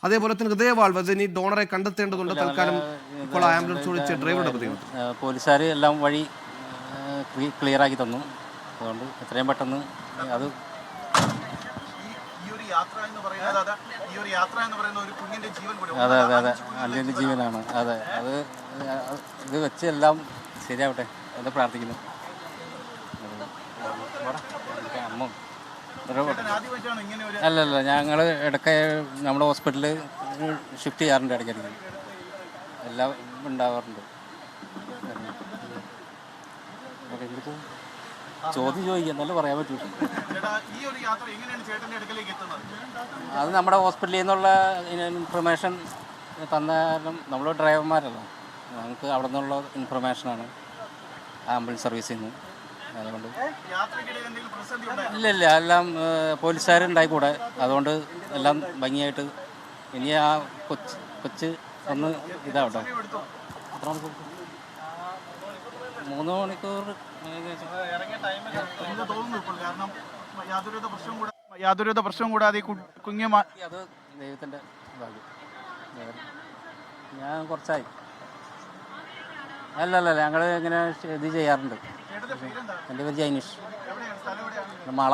അതേപോലെ തന്നെ ഹൃദയവാൾവ് ഇനി ഡോണറെ കണ്ടെത്തേണ്ടതുണ്ട്. തൽക്കാലം ഇപ്പോൾ ആംബുലൻസ് വിളിച്ച് ഡ്രൈവറുടെ പ്രതികരണം. പോലീസുകാർ എല്ലാം വഴി ക്ലിയർ ആക്കി തന്നു. അതുകൊണ്ട് എത്രയും പെട്ടെന്ന് അത് അതെ അതെ അതെ അല്ലെ ജീവനാണ്. അതെ അത് ഇത് വെച്ച് എല്ലാം ശരിയാവട്ടെ എന്ന് പ്രാർത്ഥിക്കുന്നു. അമ്മ അല്ലല്ല, ഞങ്ങൾ ഇടയ്ക്ക് നമ്മുടെ ഹോസ്പിറ്റലിൽ ഷിഫ്റ്റ് ചെയ്യാറുണ്ട്. ഇടയ്ക്കിടയ്ക്ക് എല്ലാം ഉണ്ടാവാറുണ്ട്. ചോദ്യം ചോദിക്കുക എന്നാലും പറയാൻ പറ്റൂല. അത് നമ്മുടെ ഹോസ്പിറ്റലിൽ നിന്നുള്ള ഇൻഫർമേഷൻ തന്ന കാരണം നമ്മൾ ഡ്രൈവർമാരല്ല, ഞങ്ങൾക്ക് അവിടെ നിന്നുള്ള ഇൻഫർമേഷനാണ് ആംബുലൻസ് സർവീസിൽ നിന്ന്. അതുകൊണ്ട് ഇല്ല എല്ലാം പോലീസുകാരുണ്ടായി കൂടെ. അതുകൊണ്ട് എല്ലാം ഭംഗിയായിട്ട് ഇനി ആ കൊച്ച് ഒന്ന് ഇതാവട്ടെ. എത്ര മണിക്കൂർ? 3 മണിക്കൂർ യാതൊരുവിധ പ്രശ്നവും കൂടാതെ അത് ദൈവത്തിൻ്റെ ഭാഗ്യം. ഞാൻ കുറച്ചായി അല്ലല്ല, ഞങ്ങൾ ഇങ്ങനെ ഇത് ചെയ്യാറുണ്ട്. എൻ്റെ പേര് ജൈനിഷ്, മാള.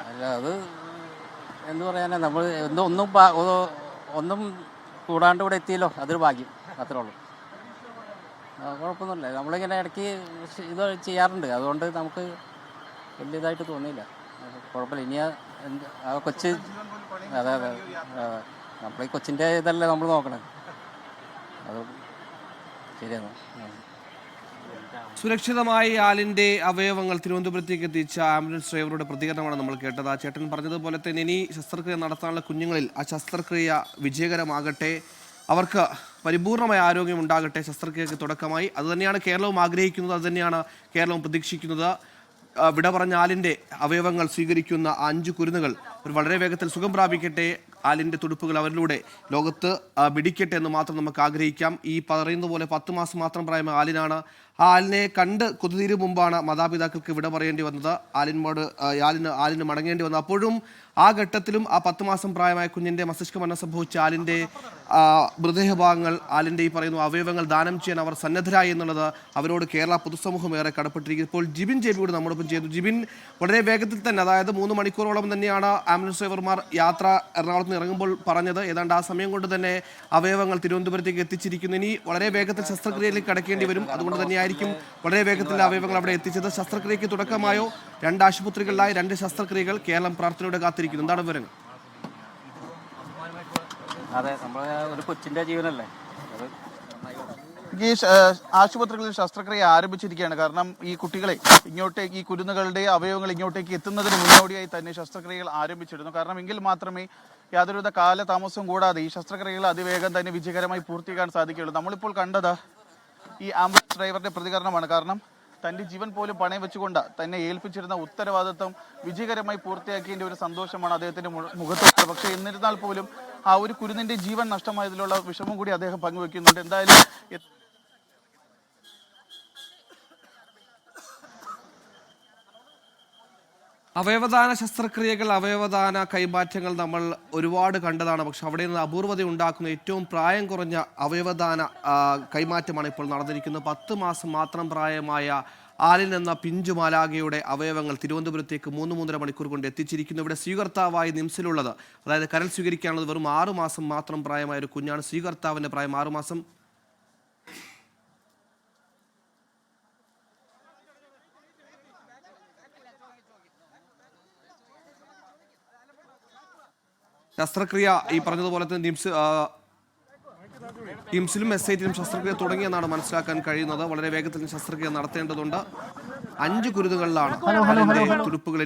അല്ല, അത് എന്ത് പറയാനാ, നമ്മൾ ഒന്നും കൂടാണ്ട് ഇവിടെ എത്തിയല്ലോ, അതൊരു ഭാഗ്യം. അത്രേ ഉള്ളൂ. കുഴപ്പമൊന്നുമില്ല. നമ്മളിങ്ങനെ ഇടയ്ക്ക് ഇത് ചെയ്യാറുണ്ട്. അതുകൊണ്ട് നമുക്ക് വലിയ ഇതായിട്ട് തോന്നിയില്ല. കുഴപ്പമില്ല. ഇനി ആ കൊച്ച് അതെ അതെ അതെ നമ്മൾ ഈ കൊച്ചിൻ്റെ ഇതല്ലേ നമ്മൾ നോക്കണേ. അത് ശരിയാണ്. സുരക്ഷിതമായി ആലിൻ്റെ അവയവങ്ങൾ തിരുവനന്തപുരത്തേക്ക് എത്തിച്ച ആംബുലൻസ് ഡ്രൈവറുടെ പ്രതികരണമാണ് നമ്മൾ കേട്ടത്. ആ ചേട്ടൻ പറഞ്ഞതുപോലെ തന്നെ ഇനി ശസ്ത്രക്രിയ നടത്താനുള്ള കുഞ്ഞുങ്ങളിൽ ആ ശസ്ത്രക്രിയ വിജയകരമാകട്ടെ, അവർക്ക് പരിപൂർണമായ ആരോഗ്യം ഉണ്ടാകട്ടെ. ശസ്ത്രക്രിയക്ക് തുടക്കമായി അതുതന്നെയാണ് കേരളവും ആഗ്രഹിക്കുന്നത്, അതുതന്നെയാണ് കേരളവും പ്രതീക്ഷിക്കുന്നത്. വിട പറഞ്ഞ ആലിൻ്റെ അവയവങ്ങൾ സ്വീകരിക്കുന്ന 5 കുരുന്നുകൾ വളരെ വേഗത്തിൽ സുഖം പ്രാപിക്കട്ടെ. ആലിൻ്റെ തുടുപ്പുകൾ അവരിലൂടെ ലോകത്ത് പിടിക്കട്ടെ എന്ന് മാത്രം നമുക്ക് ആഗ്രഹിക്കാം. ഈ പറയുന്ന പോലെ 10 മാസം മാത്രം പ്രായമായ ആലിനാണ്. ആ ആലിനെ കണ്ട് കൊതിതീരും മുമ്പാണ് മാതാപിതാക്കൾക്ക് വിട പറയേണ്ടി വന്നത്. ആലിന് മടങ്ങേണ്ടി വന്നത്. അപ്പോഴും ആ ഘട്ടത്തിലും ആ 10 മാസം പ്രായമായ കുഞ്ഞിൻ്റെ മസ്തിഷ്ക മരണം സംഭവിച്ച ആലിൻ്റെ മൃതദേഹഭാഗങ്ങൾ, ആലിൻ്റെ ഈ പറയുന്ന അവയവങ്ങൾ ദാനം ചെയ്യാൻ അവർ സന്നദ്ധരായി എന്നുള്ളത് അവരോട് കേരള പൊതുസമൂഹം ഏറെ കടപ്പെട്ടിരിക്കുന്നു. ഇപ്പോൾ ജിബിൻ ജെബിയോട് നമ്മോടൊപ്പം ചെയ്തു. ജിബിൻ, വളരെ വേഗത്തിൽ തന്നെ, അതായത് 3 മണിക്കൂറോളം തന്നെയാണ് ആംബുലൻസ് ഡ്രൈവർമാർ യാത്ര എറണാകുളത്ത് നിന്ന് ഇറങ്ങുമ്പോൾ പറഞ്ഞത്. ഏതാണ്ട് ആ സമയം കൊണ്ട് തന്നെ അവയവങ്ങൾ തിരുവനന്തപുരത്തേക്ക് എത്തിച്ചിരിക്കുന്നു. ഇനി വളരെ വേഗത്തിൽ ശസ്ത്രക്രിയയിലേക്ക് കടക്കേണ്ടി വരും. അതുകൊണ്ട് തന്നെയായിരിക്കും വളരെ വേഗത്തിൽ അവയവങ്ങൾ അവിടെ എത്തിച്ചത്. ശസ്ത്രക്രിയയ്ക്ക് തുടക്കമായോ? 2 ആശുപത്രികളിലായി 2 ശസ്ത്രക്രിയകൾ. കേരളം പ്രാർത്ഥനയോടെ കാത്തിരിക്കുന്നു. എന്താണ് വിവരങ്ങൾ? അതെ, നമ്മളെ ഒരു കൊച്ചിൻ്റെ ജീവനല്ലേ അത്. ഈ ആശുപത്രികളിൽ ശസ്ത്രക്രിയ ആരംഭിച്ചിരിക്കുകയാണ്. കാരണം ഈ കുട്ടികളെ ഇങ്ങോട്ടേക്ക്, ഈ കുരുന്നുകളുടെ അവയവങ്ങൾ ഇങ്ങോട്ടേക്ക് എത്തുന്നതിന് മുന്നോടിയായി തന്നെ ശസ്ത്രക്രിയകൾ ആരംഭിച്ചിരുന്നു. കാരണം എങ്കിൽ മാത്രമേ യാതൊരുവിധ കാലതാമസവും കൂടാതെ ഈ ശസ്ത്രക്രിയകൾ അതിവേഗം തന്നെ വിജയകരമായി പൂർത്തിയാക്കാൻ സാധിക്കുകയുള്ളൂ. നമ്മളിപ്പോൾ കണ്ടത് ഈ ആംബുലൻസ് ഡ്രൈവറുടെ പ്രതികരണമാണ്. കാരണം തൻ്റെ ജീവൻ പോലും പണയം വെച്ചുകൊണ്ട് തന്നെ ഏൽപ്പിച്ചിരുന്ന ഉത്തരവാദിത്വം വിജയകരമായി പൂർത്തിയാക്കിയതിൻ്റെ ഒരു സന്തോഷമാണ് അദ്ദേഹത്തിൻ്റെ മുഖത്ത്. പക്ഷേ എന്നിരുന്നാൽ പോലും ആ ഒരു കുരുന്നിൻ്റെ ജീവൻ നഷ്ടമായതിലുള്ള വിഷമം കൂടി അദ്ദേഹം പങ്കുവെക്കുന്നുണ്ട്. എന്തായാലും അവയവദാന ശസ്ത്രക്രിയകൾ, അവയവദാന കൈമാറ്റങ്ങൾ നമ്മൾ ഒരുപാട് കണ്ടതാണ്. പക്ഷെ അവിടെ നിന്ന് അപൂർവത ഉണ്ടാക്കുന്ന ഏറ്റവും പ്രായം കുറഞ്ഞ അവയവദാന കൈമാറ്റമാണ് ഇപ്പോൾ നടന്നിരിക്കുന്നത്. 10 മാസം മാത്രം പ്രായമായ ആലിൻ എന്ന പിഞ്ചുമാലാകയുടെ അവയവങ്ങൾ തിരുവനന്തപുരത്തേക്ക് 3-3.5 മണിക്കൂർ കൊണ്ട് എത്തിച്ചിരിക്കുന്നു. ഇവിടെ സ്വീകർത്താവായി നിംസിലുള്ളത്, അതായത് കരൾ സ്വീകരിക്കാനുള്ളത് വെറും 6 മാസം മാത്രം പ്രായമായ ഒരു കുഞ്ഞാണ്. സ്വീകർത്താവിൻ്റെ പ്രായം 6 മാസം. ശസ്ത്രക്രിയ ഈ പറഞ്ഞതുപോലെ തന്നെ നിംസിലും SITയിലും ശസ്ത്രക്രിയ തുടങ്ങിയെന്നാണ് മനസ്സിലാക്കാൻ കഴിയുന്നത്. വളരെ വേഗത്തിൽ ശസ്ത്രക്രിയ നടത്തേണ്ടതുണ്ട്. 5 കുരുന്നുകളിലാണ് തുടുപ്പുകൾ.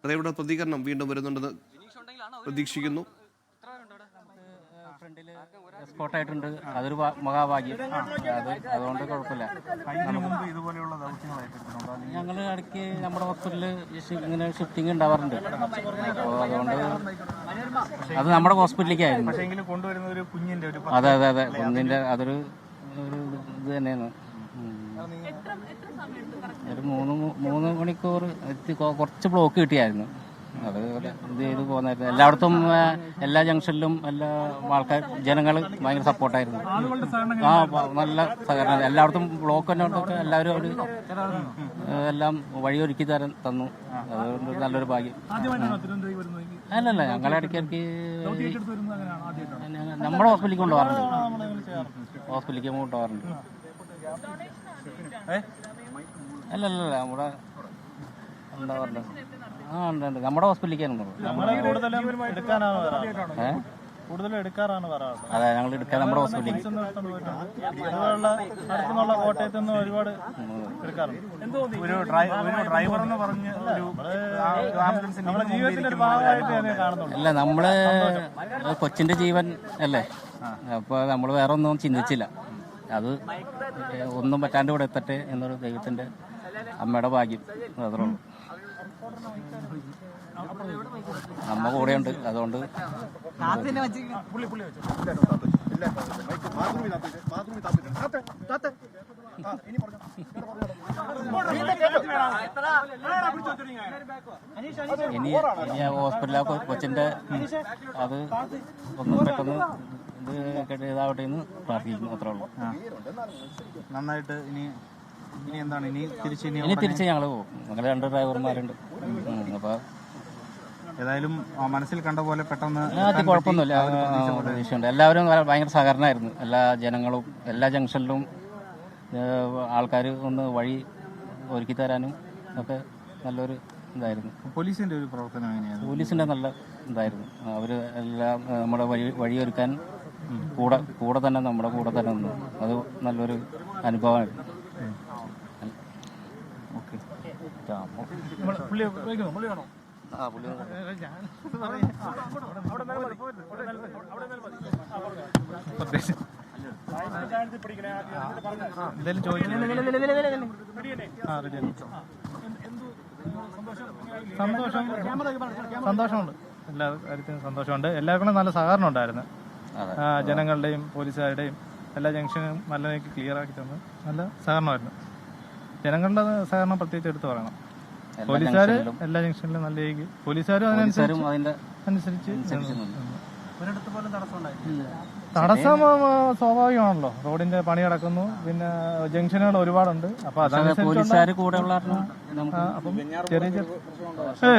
ഡ്രൈവറുടെ പ്രതികരണം വീണ്ടും വരുന്നുണ്ടെന്ന് പ്രതീക്ഷിക്കുന്നു. എസ്കോർട്ടായിട്ടുണ്ട്, അതൊരു മഹാഭാഗ്യം. അതുകൊണ്ട് കുഴപ്പമില്ല. ഞങ്ങൾ ഇടയ്ക്ക് നമ്മുടെ ഹോസ്പിറ്റലിൽ ഇങ്ങനെ ഷിഫ്റ്റിംഗ് ഉണ്ടാവാറുണ്ട്. അപ്പോൾ അതുകൊണ്ട് അത് നമ്മുടെ ഹോസ്പിറ്റലിലേക്കായിരുന്നു. അതെ അതെ അതെ, കുഞ്ഞിൻ്റെ അതൊരു ഇത് തന്നെയാണ്. ഒരു 3 മണിക്കൂർ എത്തി. കുറച്ച് ബ്ലോക്ക് കിട്ടിയായിരുന്നു. അത് ഇത് ചെയ്ത് പോകുന്നായിരുന്നു. എല്ലായിടത്തും എല്ലാ ജംഗ്ഷനിലും എല്ലാ ജനങ്ങൾ ഭയങ്കര സപ്പോർട്ടായിരുന്നു. നല്ല സഹകരണം. എല്ലായിടത്തും ബ്ലോക്ക് തന്നെ എല്ലാവരും അവർ എല്ലാം വഴിയൊരുക്കി തന്നു. അതുകൊണ്ട് നല്ലൊരു ഭാഗ്യം. അല്ലല്ല, ഞങ്ങളെ ഇടയ്ക്കിടയ്ക്ക് നമ്മുടെ ഹോസ്പിറ്റലിലേക്ക് കൊണ്ടുപോകാറുണ്ട്. ഹോസ്പിറ്റലിലേക്ക് കൊണ്ടുപോകാറുണ്ട്. അല്ലല്ല, നമ്മുടെ എന്താ പറയുക, ഉണ്ട്. നമ്മുടെ ഹോസ്പിറ്റലിലേക്കാണ്. അതെ, ഞങ്ങൾ എടുക്കാൻ നമ്മുടെ ഹോസ്പിറ്റലിലേക്ക്. അല്ല, നമ്മള് കൊച്ചിന്റെ ജീവൻ അല്ലേ, അപ്പൊ നമ്മള് വേറെ ഒന്നും ചിന്തിച്ചില്ല. അത് ഒന്നും പറ്റാണ്ട് ഇവിടെ എത്തട്ടെ എന്നൊരു ദൈവത്തിന്റെ അമ്മയുടെ ഭാഗ്യം. അത്രേ ഉള്ളൂ. അമ്മ കൂടെയുണ്ട്. അതുകൊണ്ട് ഇനി ഹോസ്പിറ്റലിലെ കൊച്ചിന്റെ അത് ഒന്ന് പെട്ടെന്ന് ഇത് ഇതാവട്ടെ എന്ന് പ്രാർത്ഥിക്കുന്നു. അത്രേ ഉള്ളൂ. നന്നായിട്ട് ഇനി എന്താണ് ഇനി തിരിച്ച് ഞങ്ങൾ പോകും. ഞങ്ങൾ 2 ഡ്രൈവർമാരുണ്ട്. അപ്പൊ ഏതായാലും മനസ്സിൽ കണ്ട പോലെ പെട്ടെന്ന് കുഴപ്പമൊന്നുമില്ല. പ്രതീക്ഷയുണ്ട്. എല്ലാവരും ഭയങ്കര സഹകരണമായിരുന്നു. എല്ലാ ജനങ്ങളും എല്ലാ ജംഗ്ഷനിലും ആൾക്കാർ ഒന്ന് വഴി ഒരുക്കി തരാനും ഒക്കെ നല്ലൊരു ഇതായിരുന്നു. പോലീസിന്റെ ഒരു പ്രവർത്തനം എങ്ങനെയാണ്? പോലീസിന്റെ നല്ല ഇതായിരുന്നു. അവർ എല്ലാം നമ്മുടെ വഴിയൊരുക്കാൻ കൂടെ തന്നെ നമ്മുടെ കൂടെ തന്നെ നിന്നു. അത് നല്ലൊരു അനുഭവമായിരുന്നു. ഓക്കെ. എന്തായാലും സന്തോഷമുണ്ട്. എല്ലാ കാര്യത്തിനും സന്തോഷമുണ്ട്. എല്ലാവർക്കും നല്ല സഹകരണം ഉണ്ടായിരുന്നു. ജനങ്ങളുടെയും പോലീസുകാരുടെയും എല്ലാ ജംഗ്ഷനും നല്ല ക്ലിയർ ആക്കി തന്നു. നല്ല സഹകരണമായിരുന്നു. ജനങ്ങളുടെ സഹകരണം പ്രത്യേകിച്ച് എടുത്തു പറയണം. പോലീസുകാർ എല്ലാ ജംഗ്ഷനിലും നല്ല പോലീസുകാരും അതിനനുസരിച്ച് തടസ്സം സ്വാഭാവികമാണല്ലോ. റോഡിന്റെ പണി നടക്കുന്നു, പിന്നെ ജംഗ്ഷനുകൾ ഒരുപാടുണ്ട്. അപ്പൊ അതനുസരിച്ച്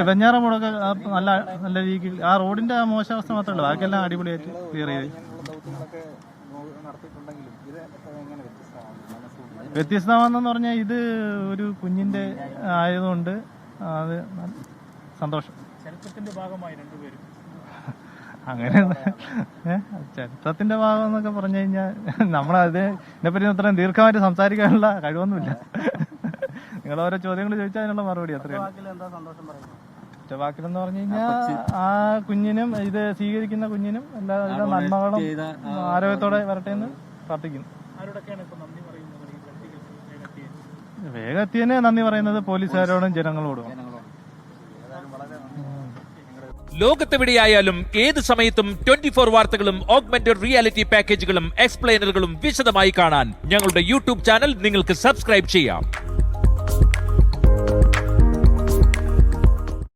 വെഞ്ഞാറമൂടൊക്കെ നല്ല രീതിയിൽ ആ റോഡിന്റെ ആ മോശാവസ്ഥ മാത്രമേ ഉള്ളൂ. ബാക്കിയെല്ലാം അടിപൊളിയായിട്ട് ക്ലിയർ ചെയ്ത്. വ്യത്യസ്തമാണെന്ന് പറഞ്ഞാൽ ഇത് ഒരു കുഞ്ഞിന്റെ ആയതുകൊണ്ട് അത് സന്തോഷം. ചരിത്രത്തിന്റെ ഭാഗമായി രണ്ടുപേരും അങ്ങനെ ചരിത്രത്തിന്റെ ഭാഗം എന്നൊക്കെ പറഞ്ഞു കഴിഞ്ഞാൽ ഇതിനെപ്പറ്റി അത്രയും ദീർഘമായിട്ട് സംസാരിക്കാനുള്ള കഴിവൊന്നുമില്ല. നിങ്ങൾ ഓരോ ചോദ്യങ്ങൾ ചോദിച്ചാൽ അതിനുള്ള മറുപടി അത്രയും. ഒറ്റവാക്കിലെന്ന് പറഞ്ഞു കഴിഞ്ഞാൽ ആ കുഞ്ഞിനും ഇത് സ്വീകരിക്കുന്ന കുഞ്ഞിനും എല്ലാവിധ നന്മകളും ആരോഗ്യത്തോടെ വരട്ടെ എന്ന് പ്രാർത്ഥിക്കുന്നു. വേഗം എത്തിയതിന് നന്ദി പറയുന്നത് പോലീസുകാരോടും ജനങ്ങളോടും. ലോകത്തെവിടെയായാലും ഏത് സമയത്തും 24 വാർത്തകളും ഓഗ്മെന്റഡ് റിയാലിറ്റി പാക്കേജുകളും എക്സ്പ്ലെയിനറുകളും വിശദമായി കാണാൻ ഞങ്ങളുടെ യൂട്യൂബ് ചാനൽ നിങ്ങൾക്ക് സബ്സ്ക്രൈബ് ചെയ്യാം.